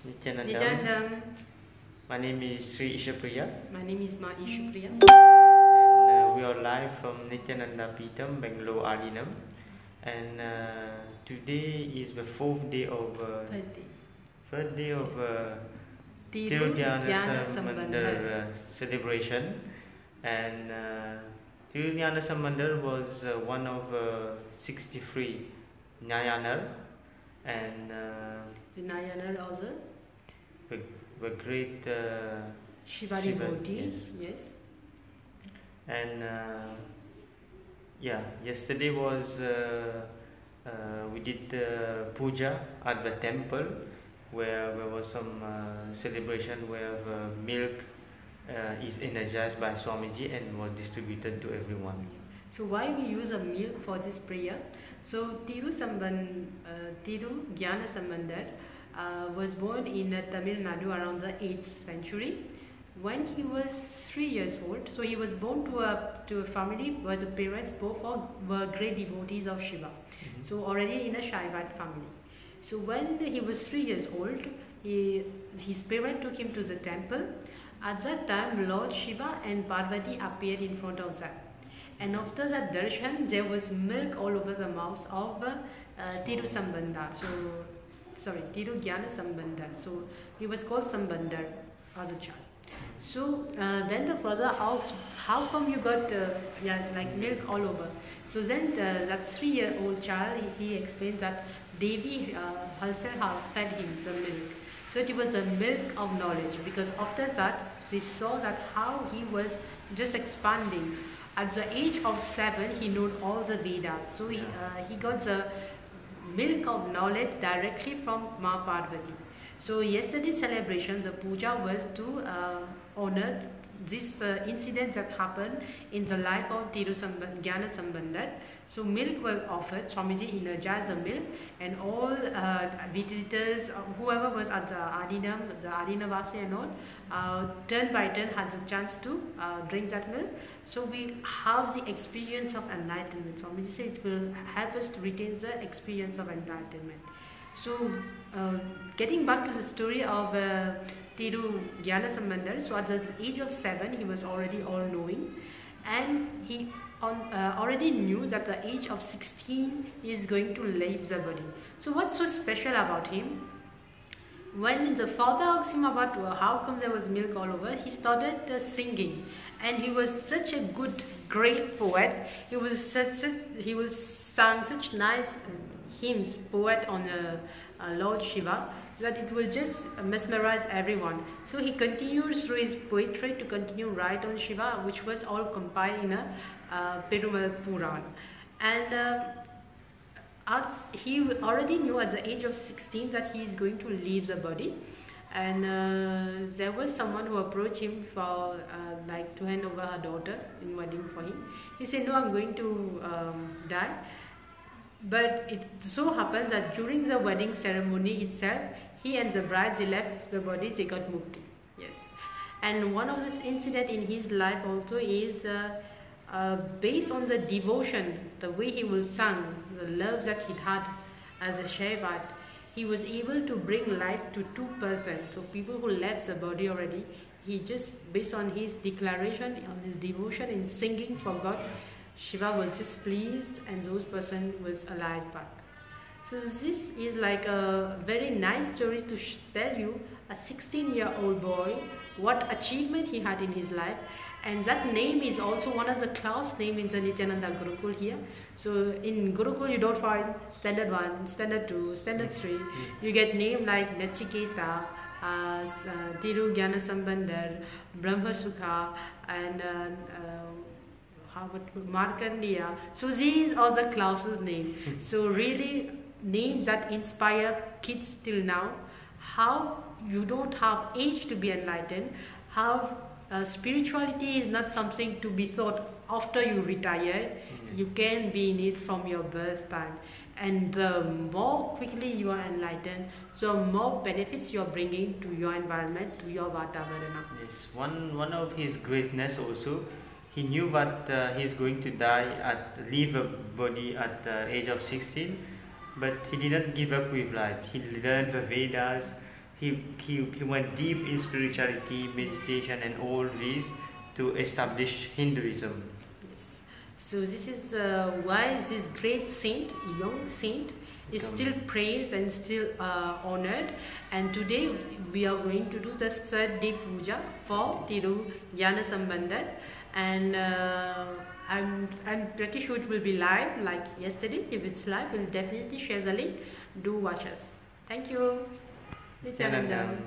Nityanandam. My name is Sri Ishapriya. My name is Ma Ishapriya. And we are live from Nityanandapitam, Bangalore, Adinam. And today is the third day of Tirujnanasambhandhar celebration. And Tirujnanasambhandhar was one of 63 Nayanar. And the Nayanar also the great Shiva devotees, yes. And yesterday was we did puja at the temple where there was some celebration where the milk is energized by Swamiji and was distributed to everyone. So why we use a milk for this prayer? So Tirujnanasambhandhar was born in Tamil Nadu around the 8th century. When he was 3 years old, so he was born to a family where the parents both were great devotees of Shiva. So already in a Shaivite family. So when he was 3 years old, his parents took him to the temple. At that time, Lord Shiva and Parvati appeared in front of them. And after that darshan, there was milk all over the mouth of Tirujnanasambhandhar. Tirujnanasambhandhar. So he was called Sambhandhar as a child. So then the father asked, how come you got milk all over? So then that 3-year-old child, he explained that Devi herself fed him the milk. So it was the milk of knowledge, because after that she saw that how he was just expanding. At the age of 7, he knew all the Vedas. So he got the milk of knowledge directly from Ma Parvati. So yesterday's celebration, the puja was to honor this incident that happened in the life of Tirujnanasambhandhar. So milk was offered, Swamiji energized the milk, and all visitors, whoever was at the Adinam, the Adinavasi and all, turn by turn had the chance to drink that milk. So we have the experience of enlightenment. Swamiji said it will help us to retain the experience of enlightenment. So getting back to the story of Tirujnanasambhandhar, so at the age of 7, he was already all-knowing, and he already knew that at the age of 16 he is going to leave the body. So what's so special about him? When the father asked him about how come there was milk all over, he started singing, and he was such a great poet. He sang such nice hymns, poet on Lord Shiva, that it will just mesmerize everyone. So he continued through his poetry to continue write on Shiva, which was all compiled in a Perumal Puran. And he already knew at the age of 16 that he is going to leave the body. And there was someone who approached him for to hand over her daughter in wedding for him. He said, no, I'm going to die. But it so happened that during the wedding ceremony itself, he and the bride, they left the bodies, they got mukti. Yes. And one of this incident in his life also is based on the devotion, the way he will sing, the love that he had as a Shaivite, he was able to bring life to 2 persons. So people who left the body already, he just, based on his declaration, on his devotion in singing for God, Shiva was just pleased, and those person was alive back. So this is like a very nice story to tell you, a 16-year-old boy, what achievement he had in his life. And that name is also one of the class name in the Nityananda Gurukul here. So in Gurukul you don't find standard 1, standard 2, standard 3. You get name like Nachiketa, Tirujnanasambhandhar, Brahmasukha, and Markandeya. So these are the classes' names. So really names that inspire kids till now. How you don't have age to be enlightened. How spirituality is not something to be thought after you retire. You can be in it from your birth time. And the more quickly you are enlightened, the more benefits you are bringing to your environment, to your Vatavarana. Yes, one of his greatness also, he knew that he is going to die leave a body at the age of 16, but he didn't give up with life. He learned the Vedas, he went deep in spirituality, meditation, and all this to establish Hinduism. Yes. So this is why this great saint, young saint, is still praised and still honored. And today we are going to do the third day puja for Tirujnanasambhandhar, and I'm pretty sure it will be live like yesterday. If it's live, we'll definitely share the link. Do watch us. Thank you. Nityananda.